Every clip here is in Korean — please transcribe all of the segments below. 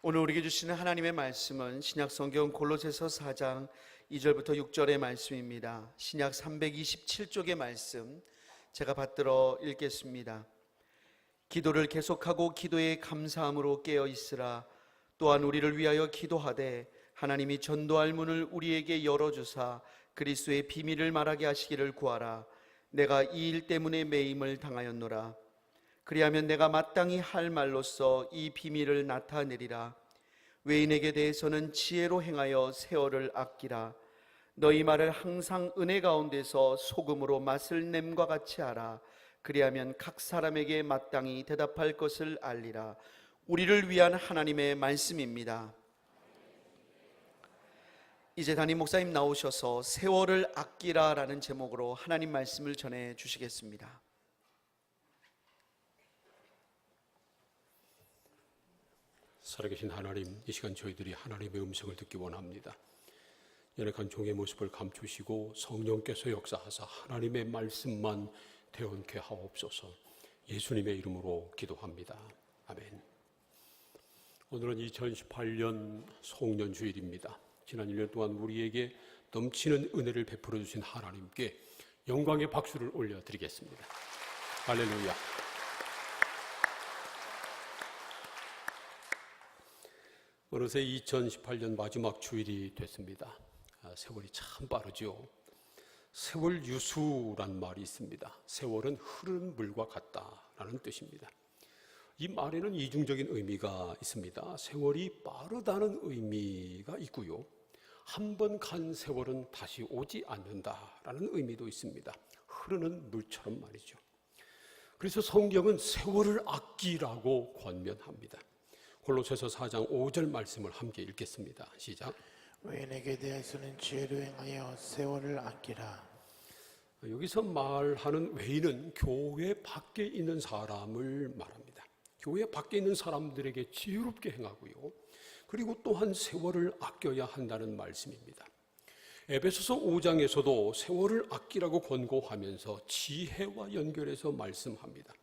오늘 우리에게 주시는 하나님의 말씀은 신약성경 골로새서 4장 2절부터 6절의 말씀입니다. 신약 327쪽의 말씀 제가 받들어 읽겠습니다. 기도를 계속하고 기도에 감사함으로 깨어 있으라. 또한 우리를 위하여 기도하되 하나님이 전도할 문을 우리에게 열어주사 그리스도의 비밀을 말하게 하시기를 구하라. 내가 이 일 때문에 매임을 당하였노라. 그리하면 내가 마땅히 할 말로써 이 비밀을 나타내리라. 외인에게 대해서는 지혜로 행하여 세월을 아끼라. 너희 말을 항상 은혜 가운데서 소금으로 맛을 냄과 같이 하라. 그리하면 각 사람에게 마땅히 대답할 것을 알리라. 우리를 위한 하나님의 말씀입니다. 이제 담임 목사님 나오셔서 세월을 아끼라 라는 제목으로 하나님 말씀을 전해 주시겠습니다. 살아계신 하나님, 이 시간 저희들이 하나님의 음성을 듣기 원합니다. 연약한 종의 모습을 감추시고 성령께서 역사하사 하나님의 말씀만 대언케 하옵소서. 예수님의 이름으로 기도합니다. 아멘. 오늘은 2018년 송년주일입니다. 지난 1년 동안 우리에게 넘치는 은혜를 베풀어 주신 하나님께 영광의 박수를 올려드리겠습니다. 할렐루야. 어느새 2018년 마지막 주일이 됐습니다. 세월이 참 빠르죠. 세월 유수란 말이 있습니다. 세월은 흐르는 물과 같다라는 뜻입니다. 이 말에는 이중적인 의미가 있습니다. 세월이 빠르다는 의미가 있고요. 한 번 간 세월은 다시 오지 않는다라는 의미도 있습니다. 흐르는 물처럼 말이죠. 그래서 성경은 세월을 아끼라고 권면합니다. 골로새서 4장 5절 말씀을 함께 읽겠습니다. 시작. 외인에게 대해서는 지혜로 행하여 세월을 아끼라. 여기서 말하는 외인은 교회 밖에 있는 사람을 말합니다. 교회 밖에 있는 사람들에게 지혜롭게 행하고요. 그리고 또한 세월을 아껴야 한다는 말씀입니다. 에베소서 5장에서도 세월을 아끼라고 권고하면서 지혜와 연결해서 말씀합니다.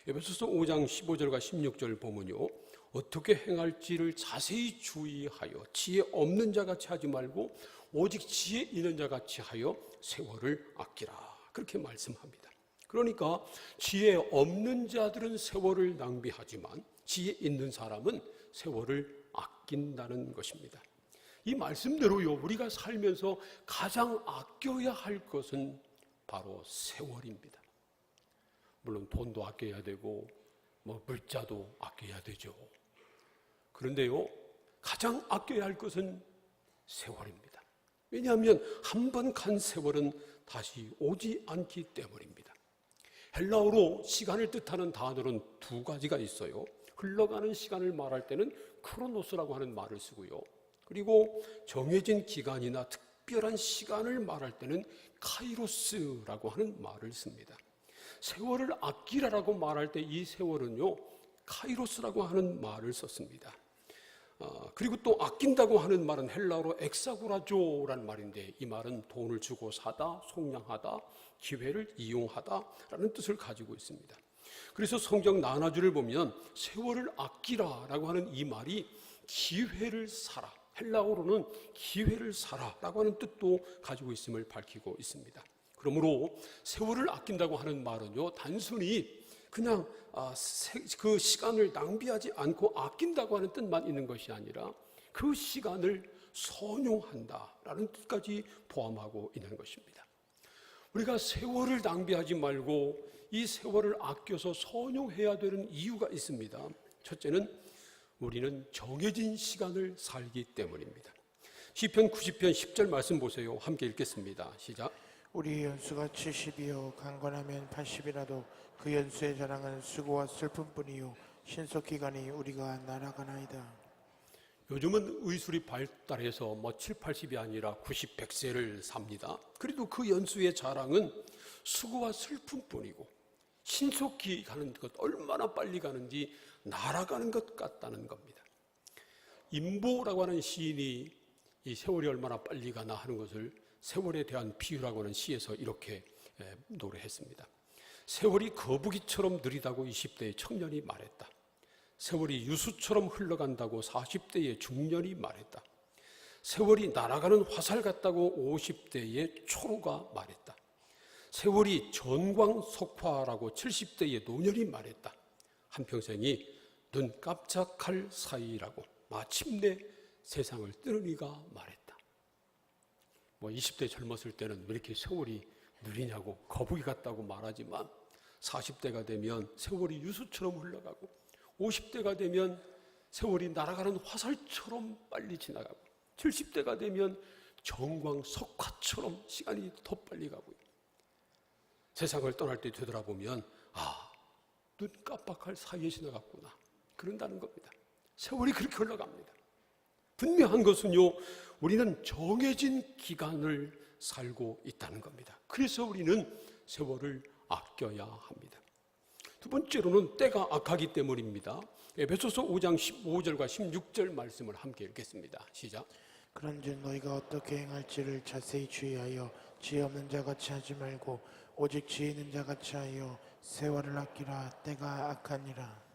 에베소서 5장 15절과 16절 보면요, 어떻게 행할지를 자세히 주의하여 지혜 없는 자같이 하지 말고 오직 지혜 있는 자같이 하여 세월을 아끼라, 그렇게 말씀합니다. 그러니까 지혜 없는 자들은 세월을 낭비하지만 지혜 있는 사람은 세월을 아낀다는 것입니다. 이 말씀대로요, 우리가 살면서 가장 아껴야 할 것은 바로 세월입니다. 물론 돈도 아껴야 되고 물자도 아껴야 되죠. 그런데요, 가장 아껴야 할 것은 세월입니다. 왜냐하면 한 번 간 세월은 다시 오지 않기 때문입니다. 헬라어로 시간을 뜻하는 단어는 두 가지가 있어요. 흘러가는 시간을 말할 때는 크로노스라고 하는 말을 쓰고요. 그리고 정해진 기간이나 특별한 시간을 말할 때는 카이로스라고 하는 말을 씁니다. 세월을 아끼라라고 말할 때 이 세월은요, 카이로스라고 하는 말을 썼습니다. 그리고 또 아낀다고 하는 말은 헬라어로 엑사고라조라는 말인데, 이 말은 돈을 주고 사다, 속량하다, 기회를 이용하다라는 뜻을 가지고 있습니다. 그래서 성경 나눠주를 보면 세월을 아끼라라고 하는 이 말이 기회를 사라, 헬라어로는 기회를 사라라고 하는 뜻도 가지고 있음을 밝히고 있습니다. 그러므로 세월을 아낀다고 하는 말은요, 단순히 그냥 그 시간을 낭비하지 않고 아낀다고 하는 뜻만 있는 것이 아니라 그 시간을 선용한다라는 뜻까지 포함하고 있는 것입니다. 우리가 세월을 낭비하지 말고 이 세월을 아껴서 선용해야 되는 이유가 있습니다. 첫째는 우리는 정해진 시간을 살기 때문입니다. 시편 90편 10절 말씀 보세요. 함께 읽겠습니다. 시작. 우리 연수가 70이요 강건하면 80이라도 그 연수의 자랑은 수고와 슬픔뿐이요 신속기간이 우리가 날아가나이다. 요즘은 의술이 발달해서 7, 80이 아니라 90, 100세를 삽니다. 그래도 그 연수의 자랑은 수고와 슬픔뿐이고 신속히 가는 것, 얼마나 빨리 가는지 날아가는 것 같다는 겁니다. 임보라고 하는 시인이 이 세월이 얼마나 빨리 가나 하는 것을 세월에 대한 비유라고 하는 시에서 이렇게 노래했습니다. 세월이 거북이처럼 느리다고 20대의 청년이 말했다. 세월이 유수처럼 흘러간다고 40대의 중년이 말했다. 세월이 날아가는 화살 같다고 50대의 초로가 말했다. 세월이 전광석화라고 70대의 노년이 말했다. 한평생이 눈 깜짝할 사이라고 마침내 세상을 뜨는 이가 말했다. 20대 젊었을 때는 왜 이렇게 세월이 느리냐고 거북이 같다고 말하지만 40대가 되면 세월이 유수처럼 흘러가고 50대가 되면 세월이 날아가는 화살처럼 빨리 지나가고 70대가 되면 전광석화처럼 시간이 더 빨리 가고요. 세상을 떠날 때 되돌아보면 눈 깜빡할 사이에 지나갔구나 그런다는 겁니다. 세월이 그렇게 흘러갑니다. 분명한 것은요, 우리는 정해진 기간을 살고 있다는 겁니다. 그래서 우리는 세월을 아껴야 합니다. 두 번째로는 때가 악하기 때문입니다. 에베소서 5장 15절과 16절 말씀을 함께 읽겠습니다. 시작. 그런즉 너희가 어떻게 행할지를 자세히 주의하여 지혜 없는 자같이 하지 말고 오직 지혜 있는 자같이 하여 세월을 아끼라. 때가 악하니라.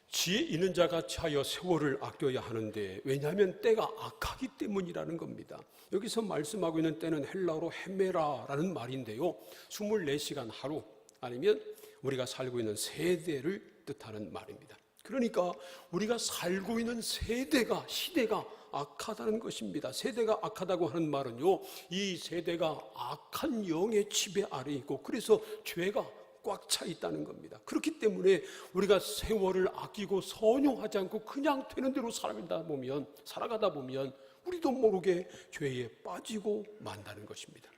지혜 있는 자같이 하여 세월을 아껴야 하는데, 왜냐하면 때가 악하기 때문이라는 겁니다. 여기서 말씀하고 있는 때는 헬라어로 헤메라라는 말인데요, 24시간 하루, 아니면 우리가 살고 있는 세대를 뜻하는 말입니다. 그러니까 우리가 살고 있는 세대가, 시대가 악하다는 것입니다. 세대가 악하다고 하는 말은요, 이 세대가 악한 영의 지배 아래 있고, 그래서 죄가 꽉 차 있다는 겁니다. 그렇기 때문에 우리가 세월을 아끼고 선용하지 않고 그냥 되는 대로 살아가다 보면 우리도 모르게 죄에 빠지고 만다는 것입니다.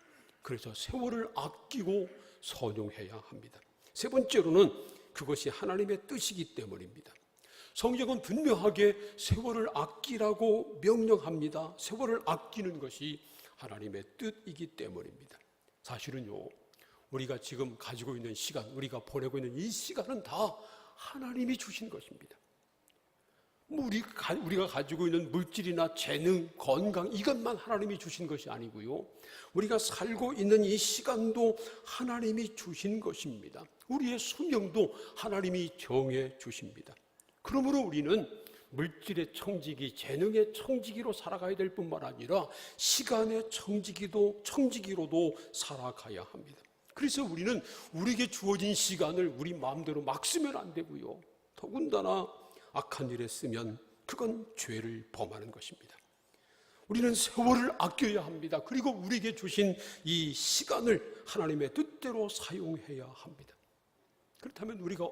그래서 세월을 아끼고 선용해야 합니다. 세 번째로는 그것이 하나님의 뜻이기 때문입니다. 성경은 분명하게 세월을 아끼라고 명령합니다. 세월을 아끼는 것이 하나님의 뜻이기 때문입니다. 사실은요, 우리가 지금 가지고 있는 시간, 우리가 보내고 있는 이 시간은 다 하나님이 주신 것입니다. 우리가 가지고 있는 물질이나 재능, 건강, 이것만 하나님이 주신 것이 아니고요, 우리가 살고 있는 이 시간도 하나님이 주신 것입니다. 우리의 수명도 하나님이 정해 주십니다. 그러므로 우리는 물질의 청지기, 재능의 청지기로 살아가야 될 뿐만 아니라 시간의 청지기로도 살아가야 합니다. 그래서 우리는 우리에게 주어진 시간을 우리 마음대로 막 쓰면 안 되고요, 더군다나 악한 일에 쓰면 그건 죄를 범하는 것입니다. 우리는 세월을 아껴야 합니다. 그리고 우리에게 주신 이 시간을 하나님의 뜻대로 사용해야 합니다. 그렇다면 우리가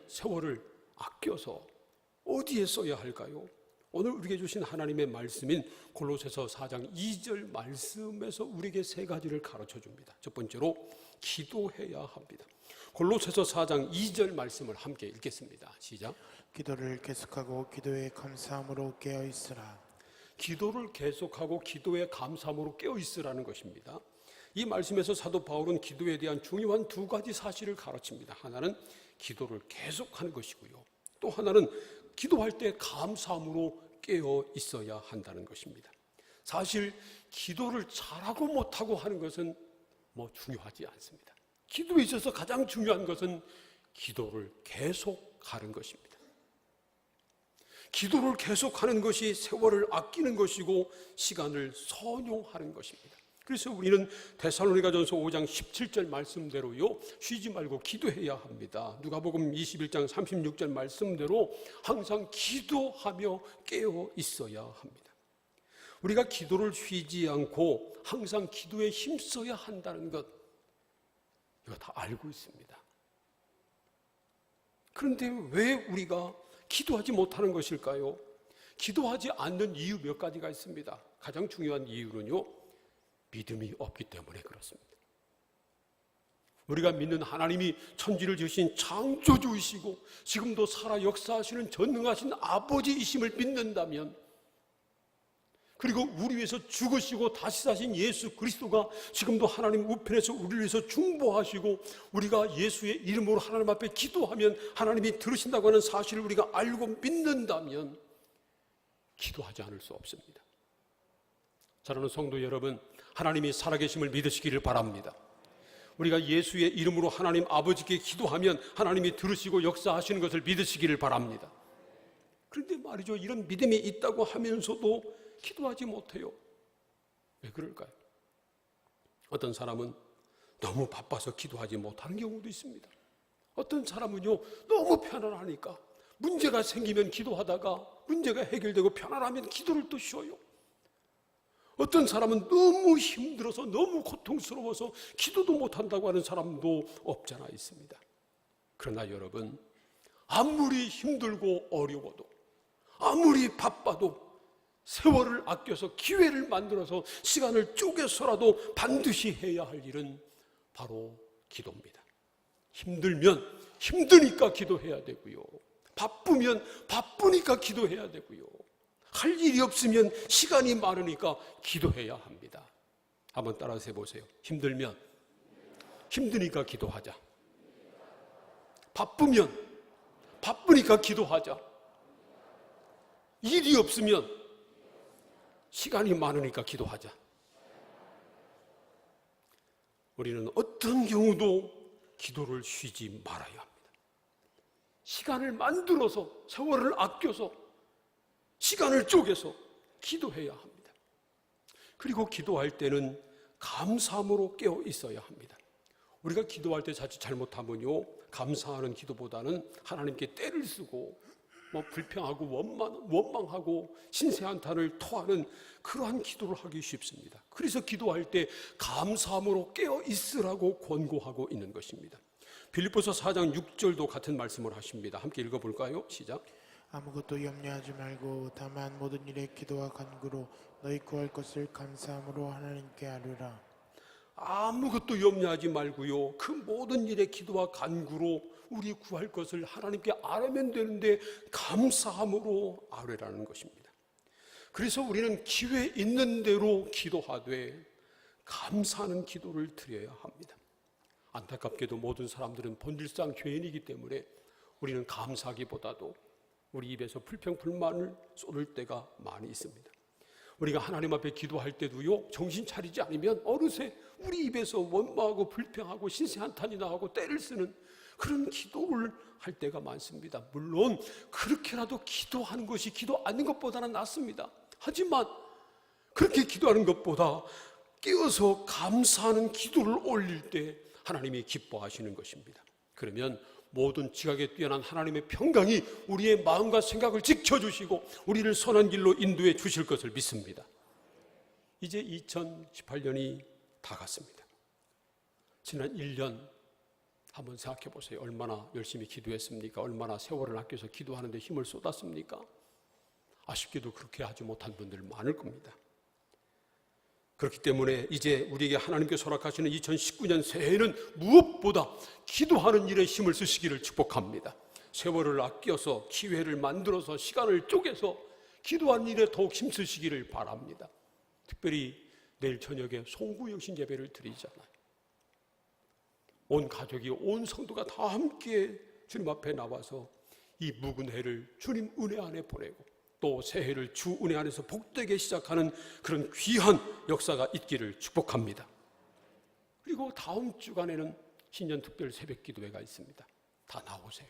세월을 아껴서 어디에 써야 할까요? 오늘 우리에게 주신 하나님의 말씀인 골로새서 4장 2절 말씀에서 우리에게 세 가지를 가르쳐 줍니다. 첫 번째로 기도해야 합니다. 골로새서 4장 2절 말씀을 함께 읽겠습니다. 시작. 기도를 계속하고 기도에 감사함으로 깨어 있으라. 기도를 계속하고 기도에 감사함으로 깨어 있으라는 것입니다. 이 말씀에서 사도 바울은 기도에 대한 중요한 두 가지 사실을 가르칩니다. 하나는 기도를 계속하는 것이고요, 또 하나는 기도할 때 감사함으로 깨어 있어야 한다는 것입니다. 사실 기도를 잘하고 못하고 하는 것은 중요하지 않습니다. 기도에 있어서 가장 중요한 것은 기도를 계속하는 것입니다. 기도를 계속하는 것이 세월을 아끼는 것이고 시간을 선용하는 것입니다. 그래서 우리는 데살로니가전서 5장 17절 말씀대로요, 쉬지 말고 기도해야 합니다. 누가복음 21장 36절 말씀대로 항상 기도하며 깨어 있어야 합니다. 우리가 기도를 쉬지 않고 항상 기도에 힘써야 한다는 것, 이거 다 알고 있습니다. 그런데 왜 우리가 기도하지 못하는 것일까요? 기도하지 않는 이유 몇 가지가 있습니다. 가장 중요한 이유는요, 믿음이 없기 때문에 그렇습니다. 우리가 믿는 하나님이 천지를 지으신 창조주이시고 지금도 살아 역사하시는 전능하신 아버지이심을 믿는다면, 그리고 우리 위해서 죽으시고 다시 사신 예수 그리스도가 지금도 하나님 우편에서 우리를 위해서 중보하시고 우리가 예수의 이름으로 하나님 앞에 기도하면 하나님이 들으신다고 하는 사실을 우리가 알고 믿는다면 기도하지 않을 수 없습니다. 사랑하는 성도 여러분, 하나님이 살아계심을 믿으시기를 바랍니다. 우리가 예수의 이름으로 하나님 아버지께 기도하면 하나님이 들으시고 역사하시는 것을 믿으시기를 바랍니다. 그런데 말이죠, 이런 믿음이 있다고 하면서도 기도하지 못해요. 왜 그럴까요? 어떤 사람은 너무 바빠서 기도하지 못하는 경우도 있습니다. 어떤 사람은요, 너무 편안하니까 문제가 생기면 기도하다가 문제가 해결되고 편안하면 기도를 또 쉬어요. 어떤 사람은 너무 힘들어서 너무 고통스러워서 기도도 못한다고 하는 사람도 없잖아 있습니다. 그러나 여러분, 아무리 힘들고 어려워도 아무리 바빠도 세월을 아껴서 기회를 만들어서 시간을 쪼개서라도 반드시 해야 할 일은 바로 기도입니다. 힘들면 힘드니까 기도해야 되고요, 바쁘면 바쁘니까 기도해야 되고요, 할 일이 없으면 시간이 많으니까 기도해야 합니다. 한번 따라서 해보세요. 힘들면 힘드니까 기도하자. 바쁘면 바쁘니까 기도하자. 일이 없으면 시간이 많으니까 기도하자. 우리는 어떤 경우도 기도를 쉬지 말아야 합니다. 시간을 만들어서, 세월을 아껴서, 시간을 쪼개서 기도해야 합니다. 그리고 기도할 때는 감사함으로 깨어 있어야 합니다. 우리가 기도할 때 자칫 잘못하면요, 감사하는 기도보다는 하나님께 떼를 쓰고 불평하고 원망하고 신세한탄을 토하는 그러한 기도를 하기 쉽습니다. 그래서 기도할 때 감사함으로 깨어 있으라고 권고하고 있는 것입니다. 빌립보서 4장 6절도 같은 말씀을 하십니다. 함께 읽어볼까요? 시작. 아무것도 염려하지 말고 다만 모든 일에 기도와 간구로 너희 구할 것을 감사함으로 하나님께 아뢰라. 아무것도 염려하지 말고요, 그 모든 일에 기도와 간구로 우리 구할 것을 하나님께 아뢰면 되는데 감사함으로 아뢰라는 것입니다. 그래서 우리는 기회 있는 대로 기도하되 감사하는 기도를 드려야 합니다. 안타깝게도 모든 사람들은 본질상 죄인이기 때문에 우리는 감사하기보다도 우리 입에서 불평불만을 쏟을 때가 많이 있습니다. 우리가 하나님 앞에 기도할 때도요, 정신 차리지 않으면 어느새 우리 입에서 원망하고 불평하고 신세한탄이 나오고 때를 쓰는 그런 기도를 할 때가 많습니다. 물론 그렇게라도 기도하는 것이 기도 않는 것보다는 낫습니다. 하지만 그렇게 기도하는 것보다 깨어서 감사하는 기도를 올릴 때 하나님이 기뻐하시는 것입니다. 그러면 모든 지각에 뛰어난 하나님의 평강이 우리의 마음과 생각을 지켜주시고 우리를 선한 길로 인도해 주실 것을 믿습니다. 이제 2018년이 다 갔습니다. 지난 1년 한번 생각해 보세요. 얼마나 열심히 기도했습니까? 얼마나 세월을 아껴서 기도하는 데 힘을 쏟았습니까? 아쉽게도 그렇게 하지 못한 분들 많을 겁니다. 그렇기 때문에 이제 우리에게 하나님께서 허락하시는 2019년 새해는 무엇보다 기도하는 일에 힘을 쓰시기를 축복합니다. 세월을 아껴서 기회를 만들어서 시간을 쪼개서 기도하는 일에 더욱 힘쓰시기를 바랍니다. 특별히 내일 저녁에 송구영신 예배를 드리잖아요. 온 가족이, 온 성도가 다 함께 주님 앞에 나와서 이 묵은 해를 주님 은혜 안에 보내고 또 새해를 주 은혜 안에서 복되게 시작하는 그런 귀한 역사가 있기를 축복합니다. 그리고 다음 주간에는 신년 특별 새벽 기도회가 있습니다. 다 나오세요.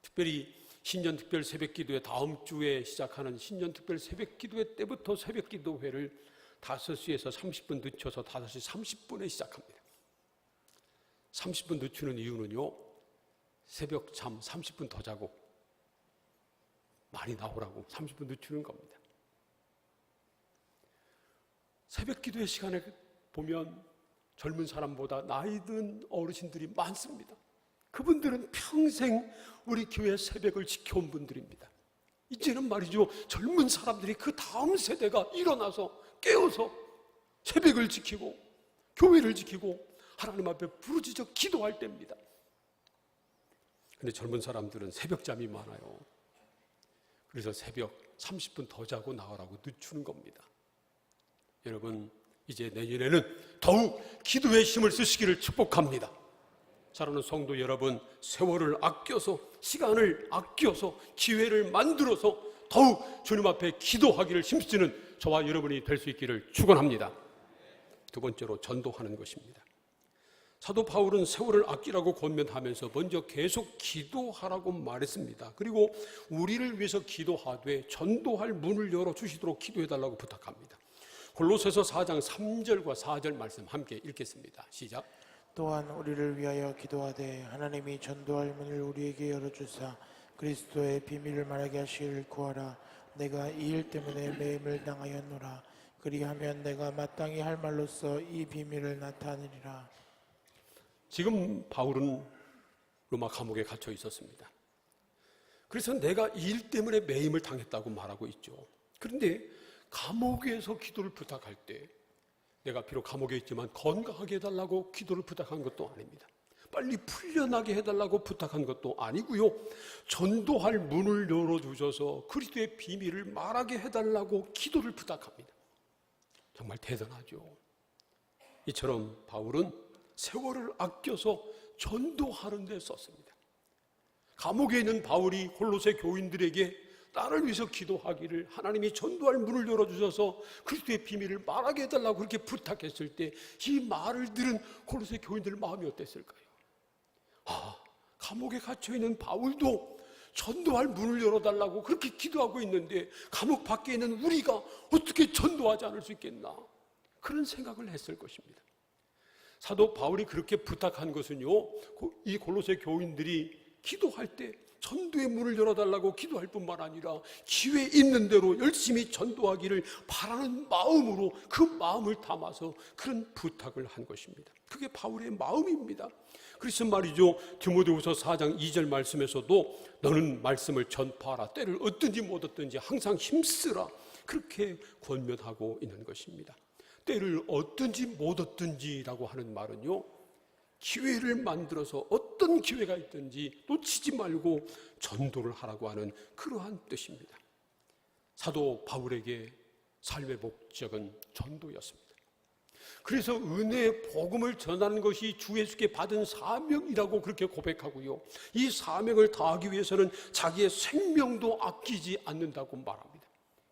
특별히 신년 특별 새벽 기도회, 다음 주에 시작하는 신년 특별 새벽 기도회 때부터 새벽 기도회를 5시에서 30분 늦춰서 5시 30분에 시작합니다. 30분 늦추는 이유는요, 새벽 잠 30분 더 자고 많이 나오라고 30분 늦추는 겁니다. 새벽 기도의 시간에 보면 젊은 사람보다 나이 든 어르신들이 많습니다. 그분들은 평생 우리 교회 새벽을 지켜온 분들입니다. 이제는 말이죠, 젊은 사람들이 그 다음 세대가 일어나서 깨어서 새벽을 지키고 교회를 지키고 하나님 앞에 부르짖어 기도할 때입니다. 그런데 젊은 사람들은 새벽잠이 많아요. 그래서 새벽 30분 더 자고 나오라고 늦추는 겁니다. 여러분, 이제 내년에는 더욱 기도의 힘을 쓰시기를 축복합니다. 사랑하는 성도 여러분, 세월을 아껴서, 시간을 아껴서, 기회를 만들어서 더욱 주님 앞에 기도하기를 힘쓰는 저와 여러분이 될 수 있기를 축원합니다. 두 번째로 전도하는 것입니다. 사도 바울은 세월을 아끼라고 권면하면서 먼저 계속 기도하라고 말했습니다. 그리고 우리를 위해서 기도하되 전도할 문을 열어주시도록 기도해달라고 부탁합니다. 골로새서 4장 3절과 4절 말씀 함께 읽겠습니다. 시작. 또한 우리를 위하여 기도하되 하나님이 전도할 문을 우리에게 열어주사 그리스도의 비밀을 말하게 하시기를 구하라. 내가 이 일 때문에 매임을 당하였노라. 그리하면 내가 마땅히 할 말로써 이 비밀을 나타내리라. 지금 바울은 로마 감옥에 갇혀 있었습니다. 그래서 내가 이 일 때문에 매임을 당했다고 말하고 있죠. 그런데 감옥에서 기도를 부탁할 때 내가 비록 감옥에 있지만 건강하게 해달라고 기도를 부탁한 것도 아닙니다. 빨리 풀려나게 해달라고 부탁한 것도 아니고요. 전도할 문을 열어주셔서 그리스도의 비밀을 말하게 해달라고 기도를 부탁합니다. 정말 대단하죠. 이처럼 바울은 세월을 아껴서 전도하는 데 썼습니다. 감옥에 있는 바울이 골로새 교인들에게 나를 위해서 기도하기를 하나님이 전도할 문을 열어주셔서 그리스도의 비밀을 말하게 해달라고 그렇게 부탁했을 때 이 말을 들은 골로새 교인들 마음이 어땠을까요? 감옥에 갇혀있는 바울도 전도할 문을 열어달라고 그렇게 기도하고 있는데 감옥 밖에 있는 우리가 어떻게 전도하지 않을 수 있겠나, 그런 생각을 했을 것입니다. 사도 바울이 그렇게 부탁한 것은요, 이 골로새 교인들이 기도할 때 전도의 문을 열어달라고 기도할 뿐만 아니라 기회 있는 대로 열심히 전도하기를 바라는 마음으로 그 마음을 담아서 그런 부탁을 한 것입니다. 그게 바울의 마음입니다. 그래서 말이죠, 디모데후서 4장 2절 말씀에서도 너는 말씀을 전파하라, 때를 얻든지 못 얻든지 항상 힘쓰라, 그렇게 권면하고 있는 것입니다. 때를 얻든지 못 얻든지라고 하는 말은요, 기회를 만들어서 어떤 기회가 있든지 놓치지 말고 전도를 하라고 하는 그러한 뜻입니다. 사도 바울에게 삶의 목적은 전도였습니다. 그래서 은혜의 복음을 전하는 것이 주 예수께 받은 사명이라고 그렇게 고백하고요, 이 사명을 다하기 위해서는 자기의 생명도 아끼지 않는다고 말합니다.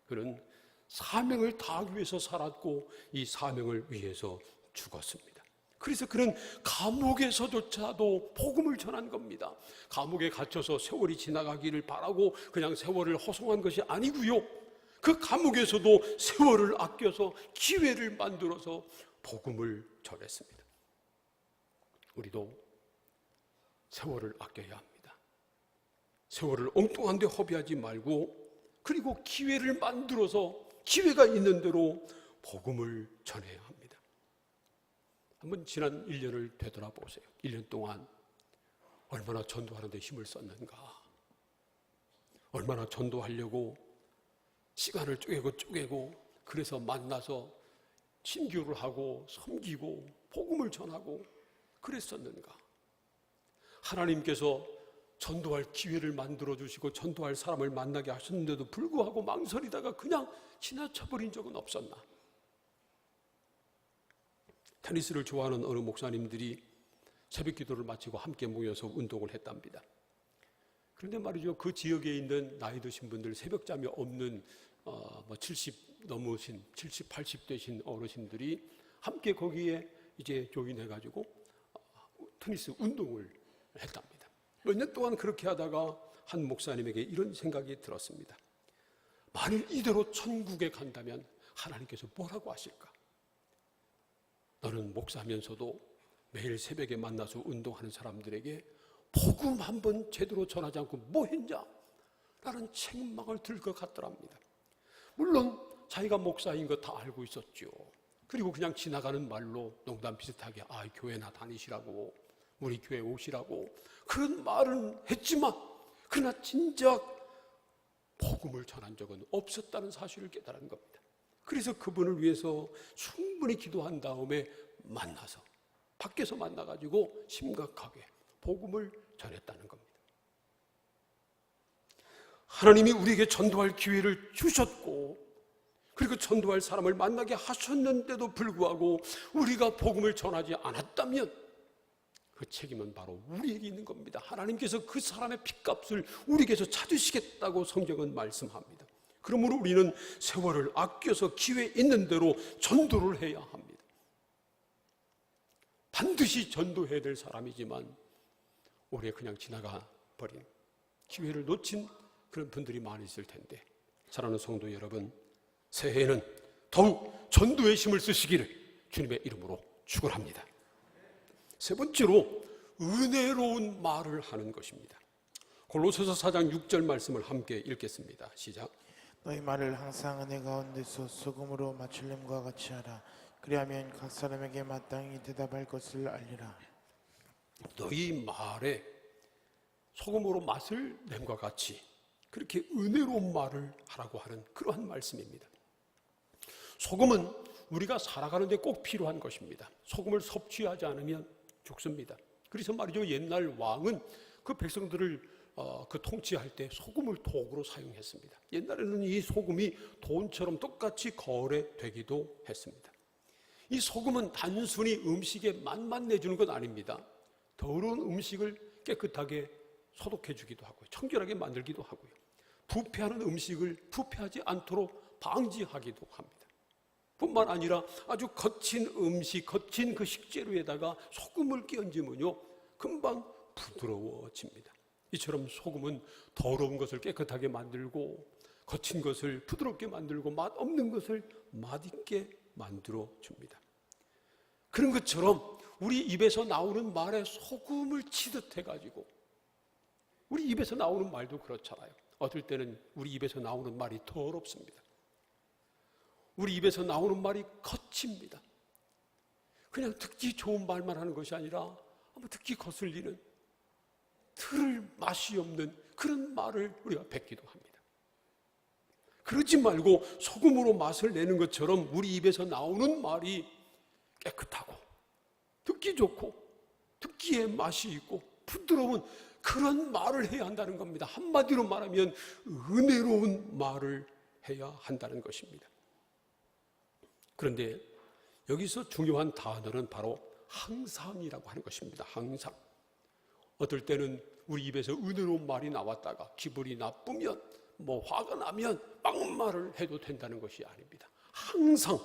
그는 사명을 다하기 위해서 살았고 이 사명을 위해서 죽었습니다. 그래서 그는 감옥에서조차도 복음을 전한 겁니다. 감옥에 갇혀서 세월이 지나가기를 바라고 그냥 세월을 허송한 것이 아니고요, 그 감옥에서도 세월을 아껴서 기회를 만들어서 복음을 전했습니다. 우리도 세월을 아껴야 합니다. 세월을 엉뚱한 데 허비하지 말고, 그리고 기회를 만들어서 기회가 있는 대로 복음을 전해야 합니다. 한번 지난 1년을 되돌아보세요. 1년 동안 얼마나 전도하는 데 힘을 썼는가, 얼마나 전도하려고 시간을 쪼개고 그래서 만나서 친교를 하고 섬기고 복음을 전하고 그랬었는가. 하나님께서 전도할 기회를 만들어 주시고 전도할 사람을 만나게 하셨는데도 불구하고 망설이다가 그냥 지나쳐버린 적은 없었나. 테니스를 좋아하는 어느 목사님들이 새벽 기도를 마치고 함께 모여서 운동을 했답니다. 그런데 말이죠, 그 지역에 있는 나이 드신 분들, 새벽잠이 없는 70 넘으신 70, 80 되신 어르신들이 함께 거기에 이제 조인해가지고 테니스 운동을 했답니다. 몇 년 동안 그렇게 하다가 한 목사님에게 이런 생각이 들었습니다. 만일 이대로 천국에 간다면 하나님께서 뭐라고 하실까? 너는 목사하면서도 매일 새벽에 만나서 운동하는 사람들에게 복음 한번 제대로 전하지 않고 뭐 했냐? 라는 책망을 들 것 같더랍니다. 물론 자기가 목사인 거 다 알고 있었죠. 그리고 그냥 지나가는 말로 농담 비슷하게 교회나 다니시라고, 우리 교회 오시라고 그런 말은 했지만 그러나 진작 복음을 전한 적은 없었다는 사실을 깨달은 겁니다. 그래서 그분을 위해서 충분히 기도한 다음에 만나서 밖에서 만나가지고 심각하게 복음을 전했다는 겁니다. 하나님이 우리에게 전도할 기회를 주셨고, 그리고 전도할 사람을 만나게 하셨는데도 불구하고 우리가 복음을 전하지 않았다면 그 책임은 바로 우리에게 있는 겁니다. 하나님께서 그 사람의 핏값을 우리에게서 찾으시겠다고 성경은 말씀합니다. 그러므로 우리는 세월을 아껴서 기회 있는 대로 전도를 해야 합니다. 반드시 전도해야 될 사람이지만 올해 그냥 지나가 버린, 기회를 놓친 그런 분들이 많이 있을 텐데, 사랑하는 성도 여러분, 새해에는 더욱 전도의 힘을 쓰시기를 주님의 이름으로 축원합니다. 세 번째로 은혜로운 말을 하는 것입니다. 골로새서 4장 6절 말씀을 함께 읽겠습니다. 시작. 너희 말을 항상 은혜 가운데서 소금으로 맞출림과 같이 하라. 그리하면 각 사람에게 마땅히 대답할 것을 알리라. 너희 말에 소금으로 맛을 냄과 같이 그렇게 은혜로운 말을 하라고 하는 그러한 말씀입니다. 소금은 우리가 살아가는 데 꼭 필요한 것입니다. 소금을 섭취하지 않으면 죽습니다. 그래서 말이죠, 옛날 왕은 그 백성들을 통치할 때 소금을 도구로 사용했습니다. 옛날에는 이 소금이 돈처럼 똑같이 거래되기도 했습니다. 이 소금은 단순히 음식에 맛만 내주는 건 아닙니다. 더러운 음식을 깨끗하게 소독해 주기도 하고요, 청결하게 만들기도 하고요, 부패하는 음식을 부패하지 않도록 방지하기도 합니다. 뿐만 아니라 아주 거친 음식, 거친 그 식재료에다가 소금을 끼얹으면요 금방 부드러워집니다. 이처럼 소금은 더러운 것을 깨끗하게 만들고 거친 것을 부드럽게 만들고 맛없는 것을 맛있게 만들어 줍니다. 그런 것처럼 우리 입에서 나오는 말에 소금을 치듯 해가지고, 우리 입에서 나오는 말도 그렇잖아요. 어떨 때는 우리 입에서 나오는 말이 더럽습니다. 우리 입에서 나오는 말이 거칩니다. 그냥 듣기 좋은 말만 하는 것이 아니라 한번 듣기 거슬리는, 들을 맛이 없는 그런 말을 우리가 뱉기도 합니다. 그러지 말고 소금으로 맛을 내는 것처럼 우리 입에서 나오는 말이 깨끗하고 듣기 좋고 듣기에 맛이 있고 부드러운 그런 말을 해야 한다는 겁니다. 한마디로 말하면 은혜로운 말을 해야 한다는 것입니다. 그런데 여기서 중요한 단어는 바로 항상이라고 하는 것입니다. 항상. 어떨 때는 우리 입에서 은혜로운 말이 나왔다가 기분이 나쁘면, 화가 나면 막말을 해도 된다는 것이 아닙니다. 항상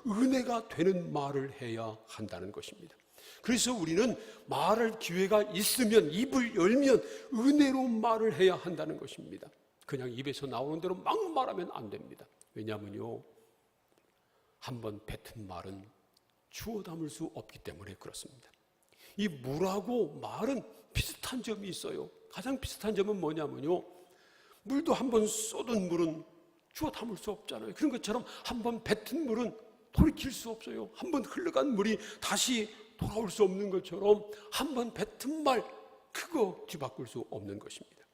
은혜가 되는 말을 해야 한다는 것입니다. 그래서 우리는 말할 기회가 있으면, 입을 열면 은혜로운 말을 해야 한다는 것입니다. 그냥 입에서 나오는 대로 막 말하면 안 됩니다. 왜냐하면요, 한번 뱉은 말은 주워 담을 수 없기 때문에 그렇습니다. 이 물하고 말은 비슷한 점이 있어요. 가장 비슷한 점은 뭐냐면요, 물도 한번 쏟은 물은 주워 담을 수 없잖아요. 그런 것처럼 한번 뱉은 물은 돌이킬 수 없어요. 한번 흘러간 물이 다시 돌아올 수 없는 것처럼 한번 뱉은 말, 그거 뒤바꿀 수 없는 것입니다.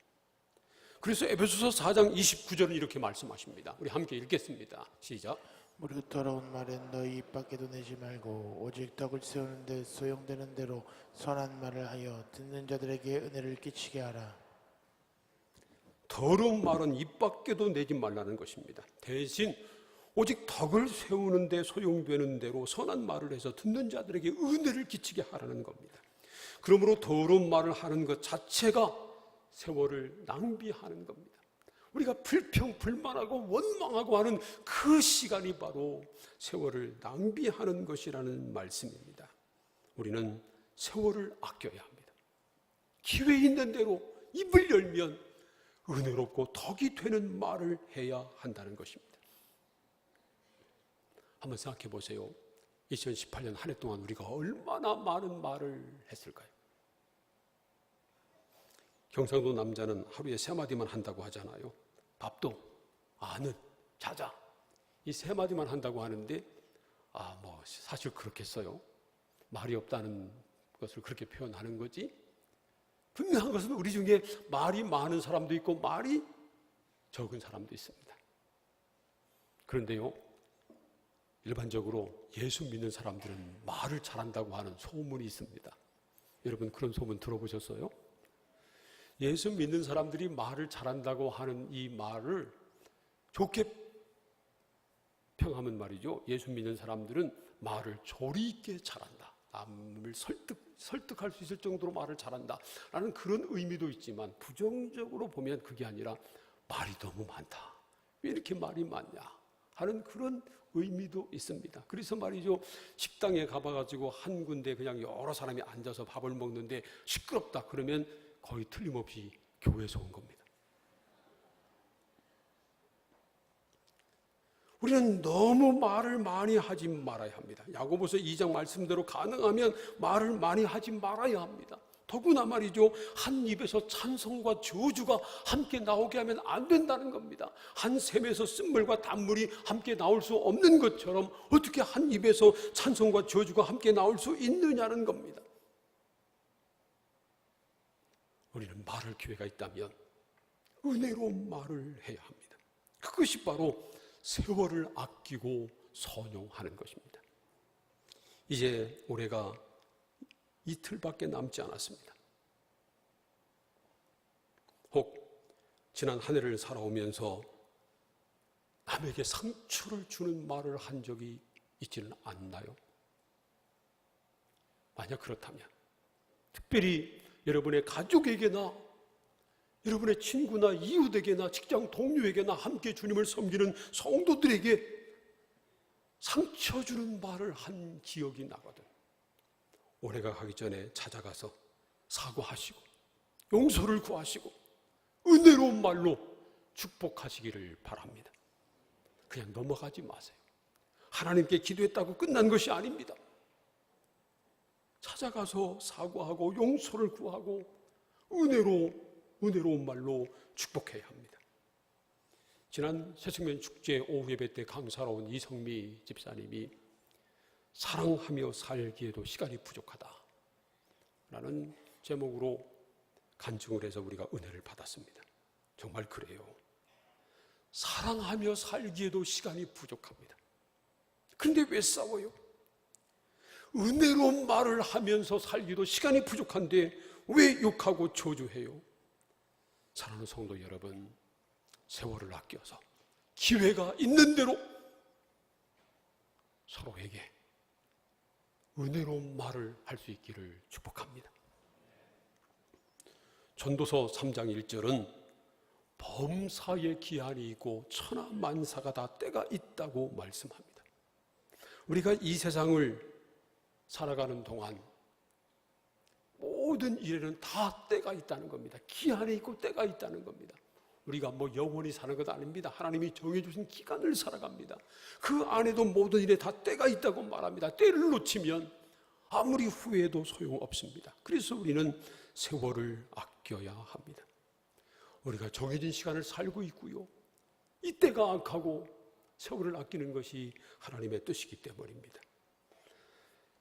그래서 에베소서 4장 29절은 이렇게 말씀하십니다. 우리 함께 읽겠습니다. 시작. 무릇 더러운 말은 너희 입 밖에도 내지 말고 오직 덕을 세우는 데 소용되는 대로 선한 말을 하여 듣는 자들에게 은혜를 끼치게 하라. 더러운 말은 입 밖에도 내지 말라는 것입니다. 대신 오직 덕을 세우는 데 소용되는 대로 선한 말을 해서 듣는 자들에게 은혜를 끼치게 하라는 겁니다. 그러므로 더러운 말을 하는 것 자체가 세월을 낭비하는 겁니다. 우리가 불평, 불만하고 원망하고 하는 그 시간이 바로 세월을 낭비하는 것이라는 말씀입니다. 우리는 세월을 아껴야 합니다. 기회 있는 대로 입을 열면 은혜롭고 덕이 되는 말을 해야 한다는 것입니다. 한번 생각해 보세요. 2018년 한 해 동안 우리가 얼마나 많은 말을 했을까요? 경상도 남자는 하루에 3마디만 한다고 하잖아요. 밥도, 아는, 자자, 이 3마디만 한다고 하는데 사실 그렇겠어요. 말이 없다는 것을 그렇게 표현하는 거지. 분명한 것은 우리 중에 말이 많은 사람도 있고 말이 적은 사람도 있습니다. 그런데요, 일반적으로 예수 믿는 사람들은 말을 잘한다고 하는 소문이 있습니다. 여러분, 그런 소문 들어보셨어요? 예수 믿는 사람들이 말을 잘한다고 하는 이 말을 좋게 평하면 말이죠, 예수 믿는 사람들은 말을 조리 있게 잘한다, 남을 설득할 수 있을 정도로 말을 잘한다 라는 그런 의미도 있지만, 부정적으로 보면 그게 아니라 말이 너무 많다, 왜 이렇게 말이 많냐 하는 그런 의미도 있습니다. 그래서 말이죠, 식당에 가봐가지고 한 군데 그냥 여러 사람이 앉아서 밥을 먹는데 시끄럽다 그러면 거의 틀림없이 교회에서 온 겁니다. 우리는 너무 말을 많이 하지 말아야 합니다. 야고보서 2장 말씀대로 가능하면 말을 많이 하지 말아야 합니다. 더구나 말이죠, 한 입에서 찬송과 저주가 함께 나오게 하면 안 된다는 겁니다. 한 샘에서 쓴물과 단물이 함께 나올 수 없는 것처럼 어떻게 한 입에서 찬송과 저주가 함께 나올 수 있느냐는 겁니다. 우리는 말할 기회가 있다면 은혜로운 말을 해야 합니다. 그것이 바로 세월을 아끼고 선용하는 것입니다. 이제 올해가 이틀밖에 남지 않았습니다. 혹 지난 한 해를 살아오면서 남에게 상처를 주는 말을 한 적이 있지는 않나요? 만약 그렇다면 특별히 여러분의 가족에게나 여러분의 친구나 이웃에게나 직장 동료에게나 함께 주님을 섬기는 성도들에게 상처 주는 말을 한 기억이 나거든. 올해가 가기 전에 찾아가서 사과하시고 용서를 구하시고 은혜로운 말로 축복하시기를 바랍니다. 그냥 넘어가지 마세요. 하나님께 기도했다고 끝난 것이 아닙니다. 찾아가서 사과하고 용서를 구하고 은혜로운 말로 축복해야 합니다. 지난 새석면 축제 오후 예배 때 강사로 온 이성미 집사님이 사랑하며 살기에도 시간이 부족하다 라는 제목으로 간증을 해서 우리가 은혜를 받았습니다. 정말 그래요. 사랑하며 살기에도 시간이 부족합니다. 그런데 왜 싸워요? 은혜로운 말을 하면서 살기도 시간이 부족한데 왜 욕하고 저주해요? 사랑하는 성도 여러분, 세월을 아껴서 기회가 있는 대로 서로에게 은혜로운 말을 할 수 있기를 축복합니다. 전도서 3장 1절은 범사의 기한이 있고 천하만사가 다 때가 있다고 말씀합니다. 우리가 이 세상을 살아가는 동안 모든 일에는 다 때가 있다는 겁니다. 기한이 있고 때가 있다는 겁니다. 우리가 영원히 사는 것 아닙니다. 하나님이 정해주신 기간을 살아갑니다. 그 안에도 모든 일에 다 때가 있다고 말합니다. 때를 놓치면 아무리 후회해도 소용없습니다. 그래서 우리는 세월을 아껴야 합니다. 우리가 정해진 시간을 살고 있고요, 이 때가 악하고 세월을 아끼는 것이 하나님의 뜻이기 때문입니다.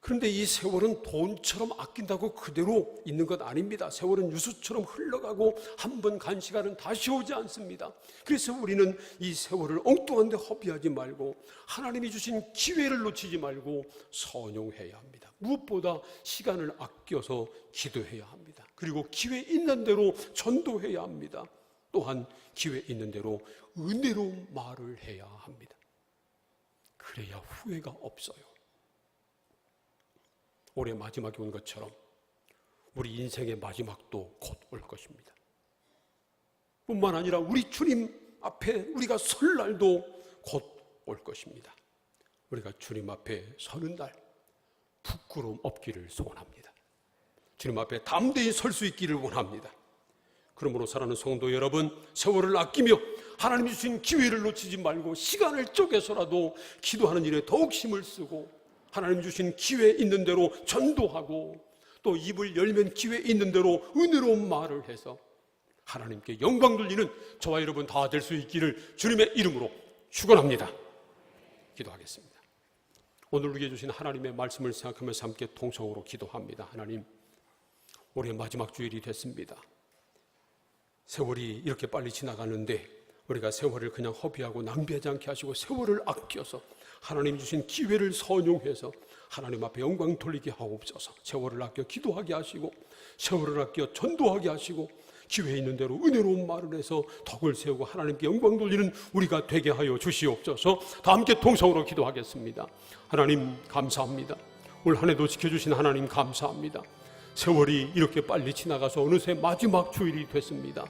그런데 이 세월은 돈처럼 아낀다고 그대로 있는 것 아닙니다. 세월은 유수처럼 흘러가고 한 번 간 시간은 다시 오지 않습니다. 그래서 우리는 이 세월을 엉뚱한 데 허비하지 말고 하나님이 주신 기회를 놓치지 말고 선용해야 합니다. 무엇보다 시간을 아껴서 기도해야 합니다. 그리고 기회 있는 대로 전도해야 합니다. 또한 기회 있는 대로 은혜로운 말을 해야 합니다. 그래야 후회가 없어요. 올해 마지막이 온 것처럼 우리 인생의 마지막도 곧 올 것입니다. 뿐만 아니라 우리 주님 앞에 우리가 설 날도 곧 올 것입니다. 우리가 주님 앞에 서는 날 부끄러움 없기를 소원합니다. 주님 앞에 담대히 설 수 있기를 원합니다. 그러므로 사랑하는 성도 여러분, 세월을 아끼며 하나님이 주신 기회를 놓치지 말고 시간을 쪼개서라도 기도하는 일에 더욱 힘을 쓰고 하나님 주신 기회 있는 대로 전도하고 또 입을 열면 기회 있는 대로 은혜로운 말을 해서 하나님께 영광 돌리는 저와 여러분 다 될 수 있기를 주님의 이름으로 축원합니다. 기도하겠습니다. 오늘 우리에게 주신 하나님의 말씀을 생각하면서 함께 통성으로 기도합니다. 하나님, 올해 마지막 주일이 됐습니다. 세월이 이렇게 빨리 지나가는데 우리가 세월을 그냥 허비하고 낭비하지 않게 하시고 세월을 아껴서 하나님 주신 기회를 선용해서 하나님 앞에 영광 돌리게 하옵소서. 세월을 아껴 기도하게 하시고 세월을 아껴 전도하게 하시고 기회 있는 대로 은혜로운 말을 해서 덕을 세우고 하나님께 영광 돌리는 우리가 되게 하여 주시옵소서. 다 함께 통성으로 기도하겠습니다. 하나님 감사합니다. 올 한 해도 지켜주신 하나님 감사합니다. 세월이 이렇게 빨리 지나가서 어느새 마지막 주일이 됐습니다.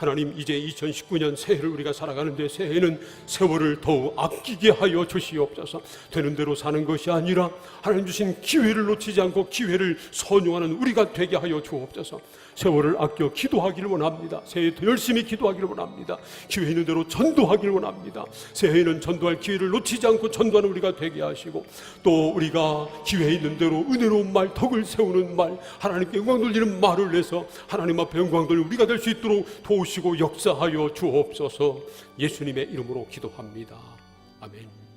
하나님, 이제 2019년 새해를 우리가 살아가는데 새해는 세월을 더욱 아끼게 하여 주시옵소서. 되는 대로 사는 것이 아니라 하나님 주신 기회를 놓치지 않고 기회를 선용하는 우리가 되게 하여 주옵소서. 세월을 아껴 기도하기를 원합니다. 새해 더 열심히 기도하기를 원합니다. 기회 있는 대로 전도하기를 원합니다. 새해에는 전도할 기회를 놓치지 않고 전도하는 우리가 되게 하시고, 또 우리가 기회 있는 대로 은혜로운 말, 덕을 세우는 말, 하나님께 영광 돌리는 말을 내서 하나님 앞에 영광 돌리는 우리가 될 수 있도록 도우시고 역사하여 주옵소서. 예수님의 이름으로 기도합니다. 아멘.